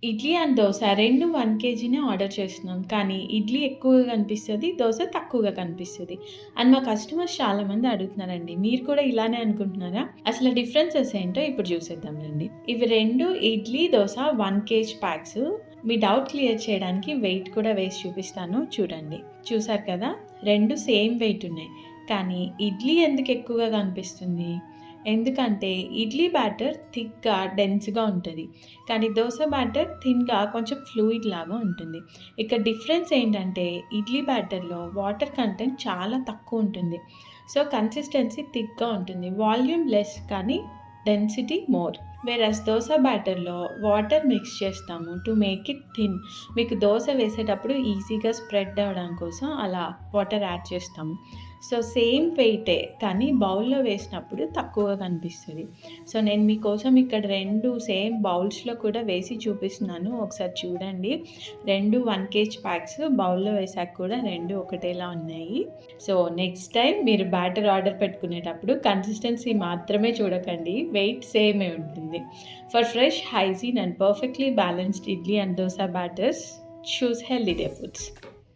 Idli and dosa 2 1 కేజీనే order చేస్తున్నాం. కానీ ఇడ్లీ ఎక్కువగా కనిపిస్తది. దోస తక్కువగా కనిపిస్తది. అండ్ మా కస్టమర్స్ చాలామంది అడుగుతున్నారండి. మీరు కూడా ఇలానే అనుకుంటున్నారా? అసలు డిఫరెన్సెస్ ఏంటో ఇప్పుడు చూసేద్దాం రండి. ఇవి 2 ఇడ్లీ, దోస 1 కేజీ ప్యాక్స్. మీ డౌట్ క్లియర్ చేయడానికి వెయిట్ కూడా వేసి చూపిస్తాను చూడండి. చూసారు కదా! 2 సేమ్ వెయిట్ ఉన్నాయి. కానీ ఇడ్లీ ఎందుకు ఎక్కువగా కనిపిస్తుంది? ఎందుకంటే ఇడ్లీ బ్యాటర్ థిక్‌గా, డెన్స్‌గా ఉంటది. కానీ దోస బ్యాటర్ థిన్‌గా కొంచెం ఫ్లూయిడ్ లాగా ఉంటుంది. ఇక్కడ డిఫరెన్స్ ఏంటంటే ఇడ్లీ బ్యాటర్‌లో వాటర్ కంటెంట్ చాలా తక్కువ ఉంటుంది. సో, కన్సిస్టెన్సీ థిక్‌గా ఉంటుంది. వాల్యూమ్ లెస్ కానీ డెన్సిటీ మోర్. వేరస్ దోస బ్యాటర్‌లో వాటర్ మిక్స్ చేస్తాము టు మేక్ ఇట్ థిన్. మీకు దోస వేసేటప్పుడు ఈజీగా స్ప్రెడ్ అవ్వడం కోసం అలా వాటర్ యాడ్ చేస్తాము. సో, సేమ్ వెయిటే కానీ బౌల్‌లో వేసినప్పుడు తక్కువగా కనిపిస్తది. సో, నేను మీకోసం ఇక్కడ 2 సేమ్ బౌల్స్‌లో కూడా వేసి చూపిస్తున్నాను. ఒకసారి చూడండి. 2 1 కేజీ ప్యాక్స్ బౌల్‌లో వేసాక కూడా 2 ఒకటేలా ఉన్నాయి. సో, నెక్స్ట్ టైమ్ మీరు బ్యాటర్ ఆర్డర్ పెట్టుకునేటప్పుడు కన్సిస్టెన్సీ మాత్రమే చూడకండి. వెయిట్ సేమే ఉంటుంది. For fresh, hygiene and perfectly balanced idli and dosa batters, choose Healthy Day Foods.